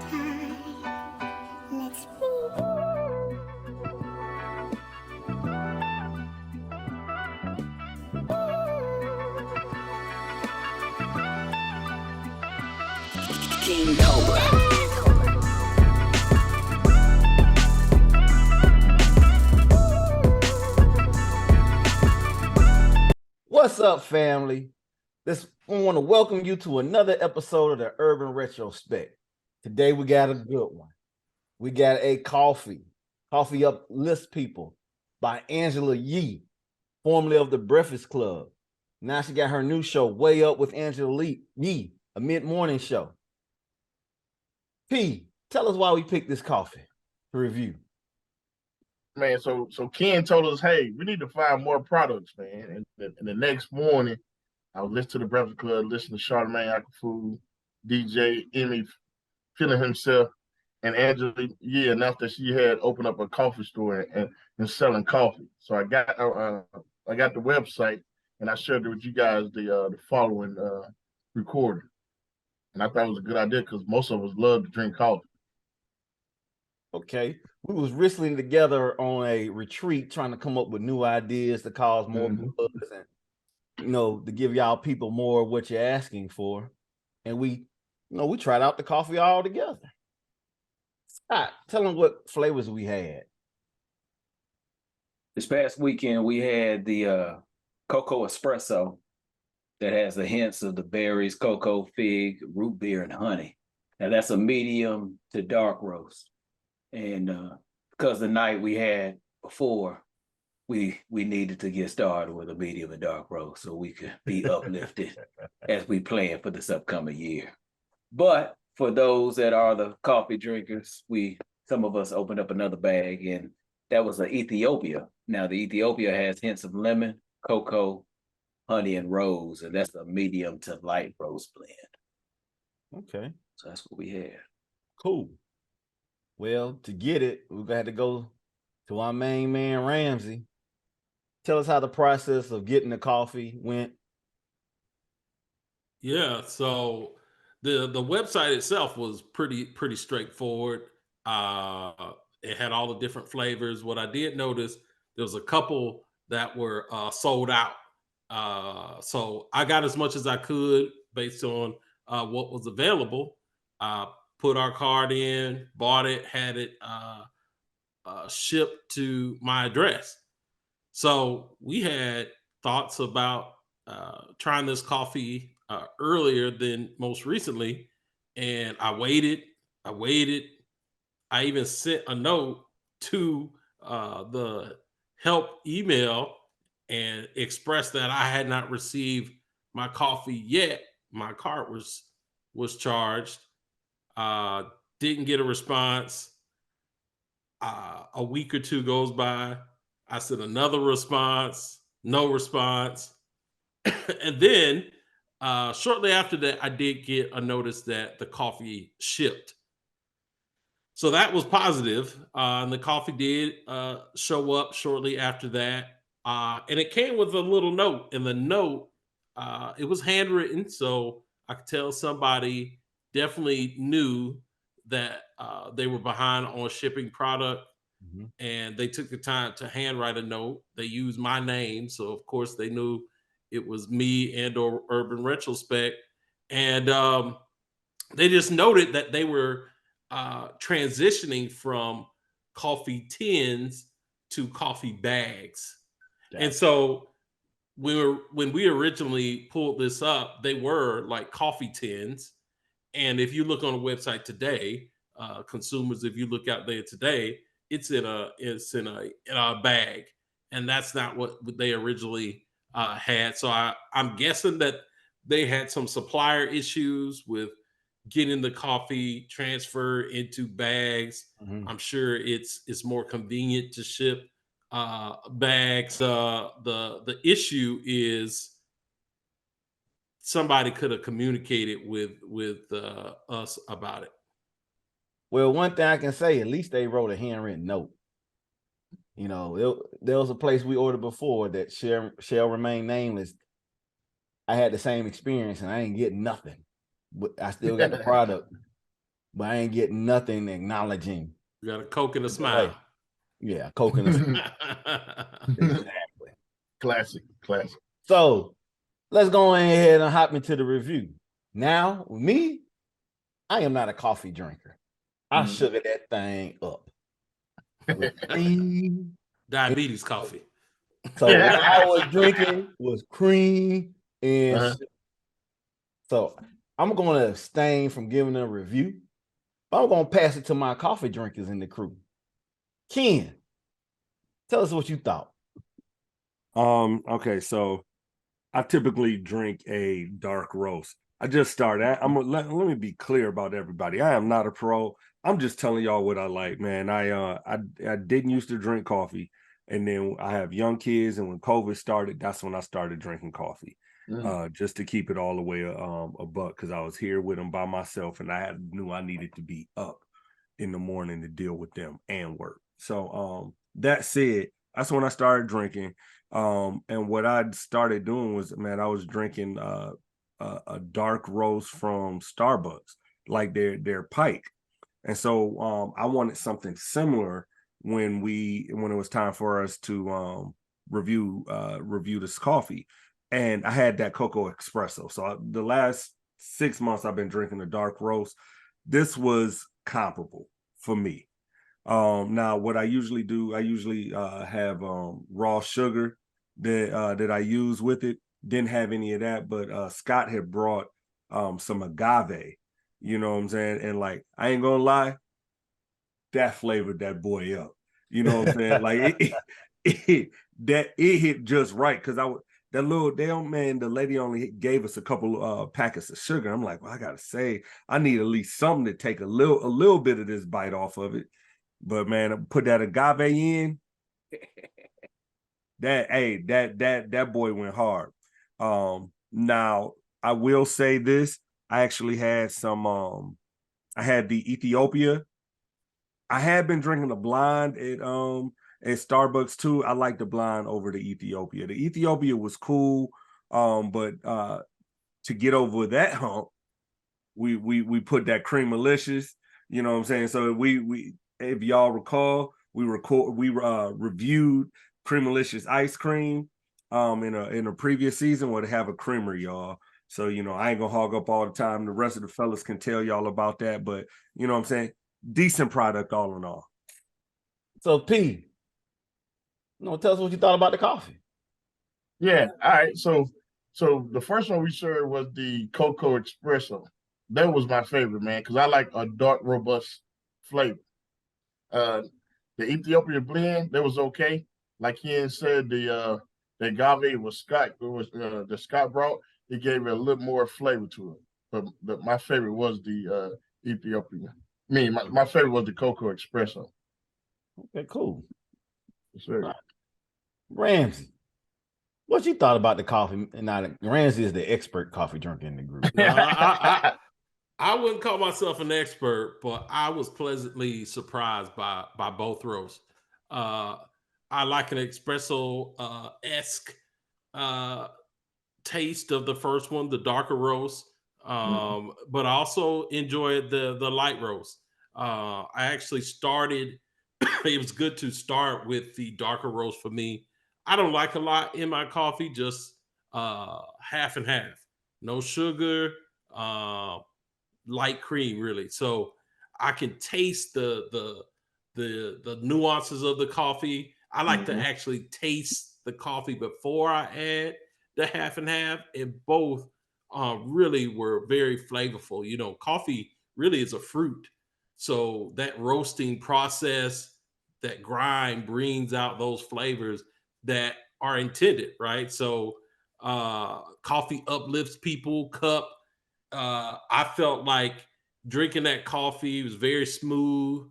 King Cobra. What's up, family? I want to welcome you to another episode of the Urban Retrospect. Today we got a good one. We got a Coffee Uplifts People by Angela Yee, formerly of the Breakfast Club. Now she got her new show, Way Up with Angela Yee, a mid-morning show. P, tell us why we picked this coffee to review. Man, so Ken told us, hey, we need to find more products, man. And the next morning, I was listening to the Breakfast Club, listening to Charlamagne Akafu, DJ Emmy feeling himself, and Angela announced that she had opened up a coffee store and selling coffee. So I got the website and I shared it with you guys the following recording. And I thought it was a good idea because most of us love to drink coffee. Okay. We was wrestling together on a retreat trying to come up with new ideas to cause more buzz and, to give y'all people more of what you're asking for. And we tried out the coffee all together. Scott, tell them what flavors we had. This past weekend, we had the cocoa espresso that has the hints of the berries, cocoa, fig, root beer, and honey. Now, that's a medium to dark roast. And because the night we had before, we needed to get started with a medium and dark roast so we could be uplifted as we plan for this upcoming year. But for those that are the coffee drinkers, some of us opened up another bag, and that was an Ethiopia. Now, the Ethiopia has hints of lemon, cocoa, honey, and rose, and that's a medium to light roast blend. Okay. So that's what we had. Cool. Well, to get it, we're gonna have to go to our main man, Ramsey. Tell us how the process of getting the coffee went. Yeah, so the website itself was pretty straightforward. It had all the different flavors. What I did notice, there was a couple that were sold out. So I got as much as I could based on what was available. Put our card in, bought it, had it shipped to my address. So we had thoughts about trying this coffee earlier than most recently, and I waited. I even sent a note to the help email and expressed that I had not received my coffee yet. My card was charged. Didn't get a response. A week or two goes by. I sent another response, no response. And then shortly after that, I did get a notice that the coffee shipped. So that was positive. And the coffee did show up shortly after that. And it came with a little note. And the note, it was handwritten. So I could tell somebody definitely knew that they were behind on shipping product. Mm-hmm. And they took the time to handwrite a note. They used my name. So, of course, they knew it was me and or Urban Retrospect. And they just noted that they were transitioning from coffee tins to coffee bags. Yeah. And so when we originally pulled this up, they were like coffee tins. And if you look on the website today, consumers, if you look out there today, it's in a bag, and that's not what they originally had. So I'm guessing that they had some supplier issues with getting the coffee transferred into bags. Mm-hmm. I'm sure it's more convenient to ship bags. The issue is somebody could have communicated with us about it. Well, one thing I can say, at least they wrote a handwritten note. There was a place we ordered before that shall remain nameless. I had the same experience and I ain't getting nothing, but I still got the product. but I ain't getting nothing acknowledging. You got a Coke and a Hey, smile. yeah, Coke and a smile. Exactly. Classic. So let's go ahead and hop into the review. Now, with me, I am not a coffee drinker. I sugar that thing up. With cream. Diabetes coffee. So what I was drinking was cream and sugar. So I'm going to abstain from giving a review. But I'm going to pass it to my coffee drinkers in the crew. Ken, tell us what you thought. Okay, so I typically drink a dark roast. I just started. Let me be clear about everybody. I am not a pro. I'm just telling y'all what I like, man. I didn't used to drink coffee, and then I have young kids, and when COVID started, that's when I started drinking coffee. Just to keep it all the way a buck, because I was here with them by myself, and I knew I needed to be up in the morning to deal with them and work. So that said, that's when I started drinking. And what I started doing was, man, I was drinking a dark roast from Starbucks, like their Pike. And so I wanted something similar when it was time for us to review this coffee. And I had that cocoa espresso. So the last 6 months I've been drinking the dark roast. This was comparable for me. Now what I usually do, I have raw sugar that I use with it. Didn't have any of that, but Scott had brought some agave, you know what I'm saying? And like, I ain't gonna lie, that flavored that boy up. You know what I'm saying? Like it hit just right, because the lady only gave us a couple packets of sugar. I'm like, well, I gotta say, I need at least something to take a little bit of this bite off of it. But man, I put that agave in. That boy went hard. Now I will say this: I actually had I had the Ethiopia. I had been drinking the blind at Starbucks too. I like the blind over the Ethiopia. The Ethiopia was cool, but to get over that hump, we put that Creamalicious. You know what I'm saying? So we if y'all recall, we reviewed Creamalicious ice cream in a previous season where they have a creamer, y'all. So, you know, I ain't gonna hog up all the time. The rest of the fellas can tell y'all about that, but you know what I'm saying? Decent product all in all. So P, tell us what you thought about the coffee. Yeah. All right. So the first one we shared was the Cocoa Espresso. That was my favorite, man, because I like a dark, robust flavor. The Ethiopian blend, that was okay. Like Ian said, the agave was the Scott brought. It gave it a little more flavor to it. But my favorite was the Ethiopian. My favorite was the Cocoa Espresso. Okay, cool. Sure. Right. Ramsey, what you thought about the coffee? Now, Ramsey is the expert coffee drinker in the group. No, I wouldn't call myself an expert, but I was pleasantly surprised by both roasts. I like an espresso esque taste of the first one, the darker roast, but I also enjoyed the light roast. I actually started. It was good to start with the darker roast for me. I don't like a lot in my coffee, just half and half, no sugar. Light cream, really. So I can taste the nuances of the coffee. I like to actually taste the coffee before I add the half and half, and both really were very flavorful. You know, coffee really is a fruit, so that roasting process, that grind brings out those flavors that are intended, right? So coffee uplifts people. Cup, I felt like drinking that coffee was very smooth.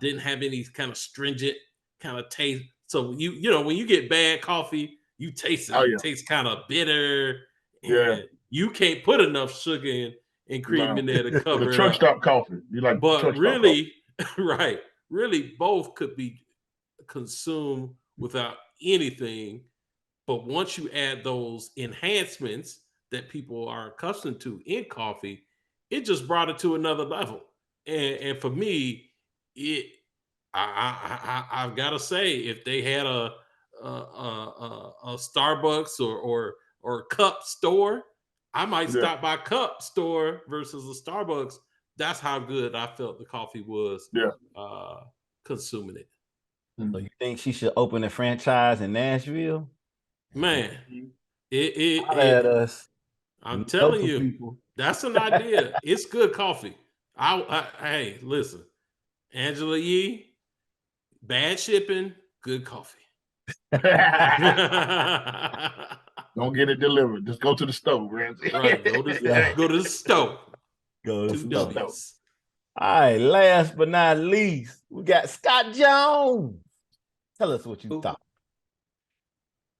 Didn't have any kind of stringent kind of taste. So you know when you get bad coffee, you taste it. Oh It yeah. tastes kind of bitter, Yeah. and you can't put enough sugar and cream in there to The cover it truck up. stop coffee. You like But truck stop coffee? really, right, really, both could be consumed without anything. But once you add those enhancements that people are accustomed to in coffee, it just brought it to another level. And for me, I've got to say, if they had a Starbucks or cup store, I might Yeah. stop by cup store versus a Starbucks. That's how good I felt the coffee was. Yeah. Consuming it. So you think she should open a franchise in Nashville? Man, Holla at it us. I'm We know telling some you, people. that's an idea. It's good coffee. Hey, listen, Angela Yee, bad shipping, good coffee. Don't get it delivered. Just go to the stove, Ramsey. Right, go to the stove. Go to Two the stove. W's. All right, last but not least, we got Scott Jones. Tell us what you thought.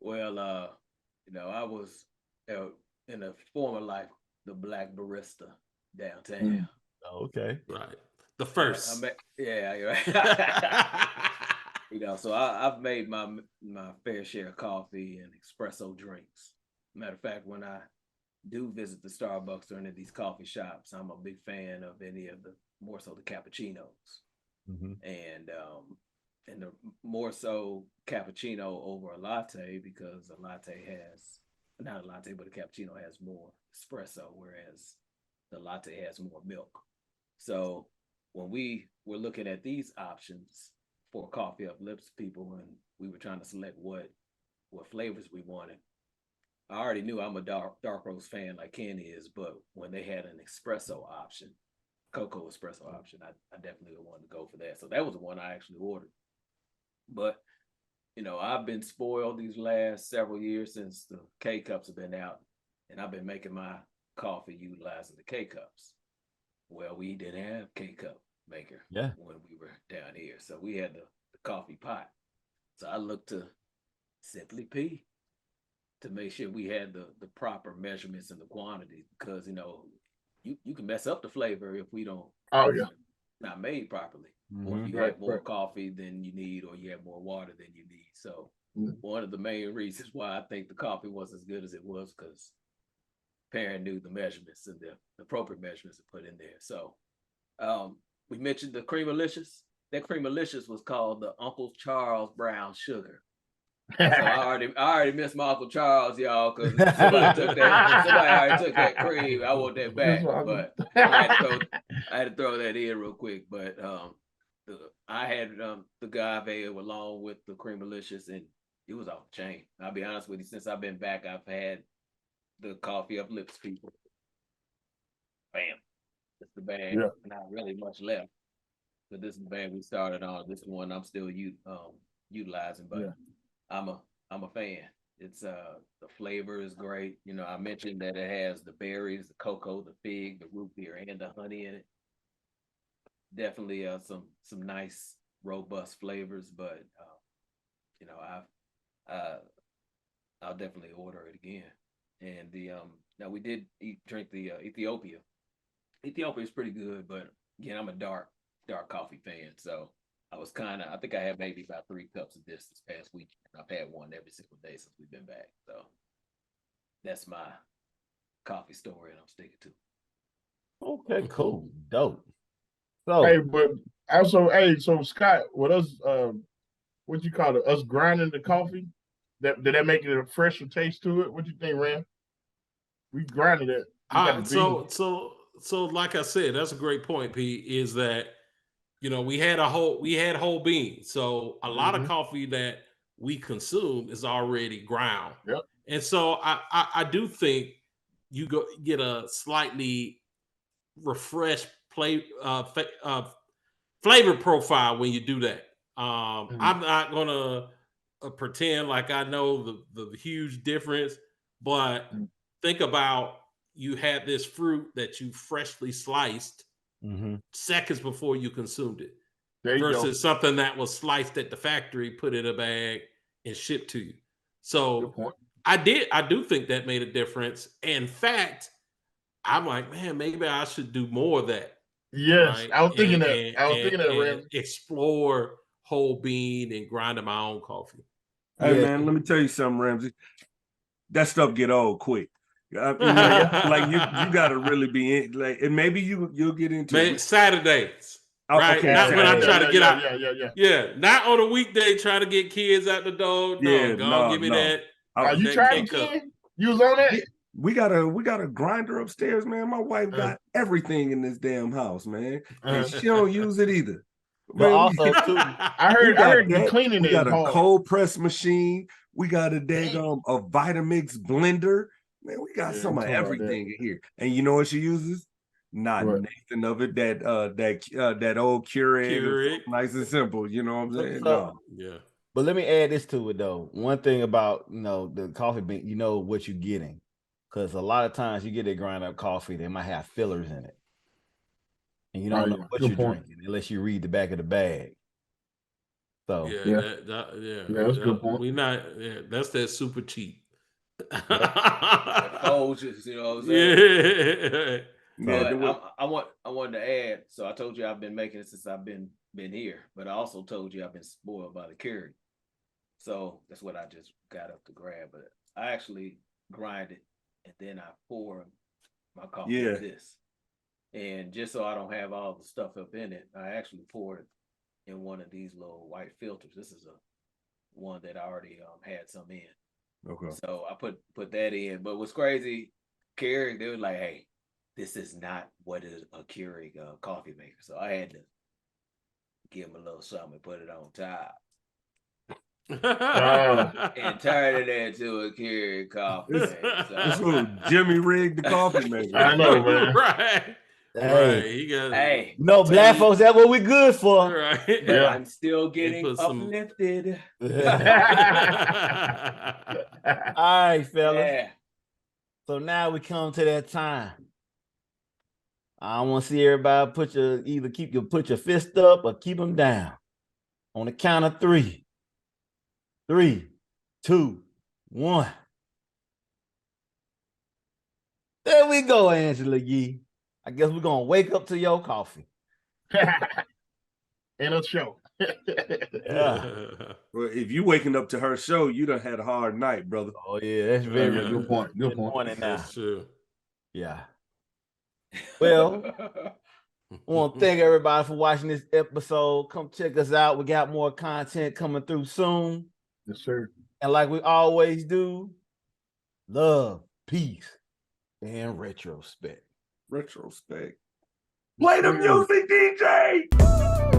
Well, I was in a former life the black barista downtown. Okay. Right. The first. Yeah, you're right. So I've made my fair share of coffee and espresso drinks. Matter of fact, when I do visit the Starbucks or any of these coffee shops, I'm a big fan of any of the more so the cappuccinos, and the more so cappuccino over a latte, because a latte has not a latte, but a cappuccino has more espresso, whereas the latte has more milk. So when we were looking at these options for coffee uplifts people, and we were trying to select what flavors we wanted, I already knew I'm a dark roast fan like Ken is, but when they had an espresso option, cocoa espresso option, I definitely wanted to go for that. So that was the one I actually ordered. But I've been spoiled these last several years since the K cups have been out, and I've been making my coffee utilizing the K cups. Well, we didn't have K cup maker when we were down here, so we had the coffee pot. So I looked to Simply P to make sure we had the proper measurements and the quantity, because you can mess up the flavor if we don't. Oh yeah. Not made properly, or if you have more coffee than you need, or you have more water than you need. So one of the main reasons why I think the coffee was as good as it was, because Perrin knew the measurements and the appropriate measurements to put in there. So we mentioned the Creamalicious. That Creamalicious was called the Uncle Charles Brown Sugar. So I already missed my Uncle Charles, y'all, because somebody already took that cream. I want that back, but I had to throw that in real quick. But I had the Agave along with the Creamalicious, and it was off the chain. I'll be honest with you, since I've been back, I've had the coffee uplifts people. Bam, that's the bag. Yeah. Not really much left, but this is the bag we started on. This one I'm still utilizing, but yeah. I'm a fan. It's the flavor is great. I mentioned that it has the berries, the cocoa, the fig, the root beer, and the honey in it. Definitely some nice robust flavors, but I'll definitely order it again. And now we did drink the Ethiopia. Ethiopia is pretty good, but again, I'm a dark coffee fan, so I think I had maybe about 3 cups of this past week. I've had one every single day since we've been back. So that's my coffee story, and I'm sticking to it. Okay, cool. Dope. So hey, but also, so Scott, with us, what you call it, us grinding the coffee, did that make it a fresher taste to it? What do you think, Ram? We grinded it. So like I said, that's a great point, Pete, is that we had whole beans. So a lot of coffee that we consume is already ground. Yep. And so I do think you get a slightly refreshed flavor profile when you do that. I'm not gonna pretend like I know the huge difference, but think about, you had this fruit that you freshly sliced seconds before you consumed it, versus something that was sliced at the factory, put in a bag, and shipped to you. So I do think that made a difference. In fact, I'm like, man, maybe I should do more of that. Yes, right? I was thinking that. Ram. Explore whole bean and grinding my own coffee. Hey man, let me tell you something, Ramsey. That stuff get old quick. Like you got to really be in. Like, and maybe you'll get into it. Saturdays. Oh, Right? okay, Not when I try to get out. Yeah. Yeah, not on a weekday trying to get kids out the door. Yeah, No, give me that. You that tried it, K-cup. Ken? You was on that? Yeah, we got a grinder upstairs, man. My wife got everything in this damn house, man, and she don't use it either. But Man, also too, I heard the that. cleaning We is got a hard. cold press machine. We got a daggum a Vitamix blender. Man, we got some of everything in here. And you know what she uses? Not nothing of it. That old Keurig. Nice and simple. You know what I'm saying? No. Yeah. But let me add this to it though. One thing about the coffee bean, you know what you're getting, because a lot of times you get a grind up coffee, they might have fillers in it, and you don't know what you're drinking unless you read the back of the bag. So that's a good point. We not. Yeah, that's that super cheap. Folgers, you know what I'm saying? Yeah. But I wanted to add. So I told you I've been making it since I've been here, but I also told you I've been spoiled by the Keurig. So that's what I just got up to grab. But I actually grind it and then I pour my coffee in this. And just so I don't have all the stuff up in it, I actually pour it in one of these little white filters. This is one that I already had some in. Okay. So I put that in. But what's crazy, Keurig, they were like, hey, this is not what is a Keurig coffee maker. So I had to give them a little something and put it on top. And turn it into a Keurig coffee maker. This little Jimmy rigged the coffee maker. I know, man. Right. Hey, no, black folks, that's what we good for. Right. But I'm still getting uplifted. All right, fellas. Yeah. So now we come to that time. I want to see everybody put your fist up or keep them down. On the count of 3. 3, 2, 1. There we go, Angela Yee. I guess we're gonna wake up to your coffee. In a show. Yeah. Well, if you waking up to her show, you done had a hard night, brother. Oh yeah, that's very good point. Good point. That's true. Yeah. Well, I want to thank everybody for watching this episode. Come check us out. We got more content coming through soon. Yes, sir. And like we always do, love, peace, and retrospect. Retrospect. Play the music, DJ!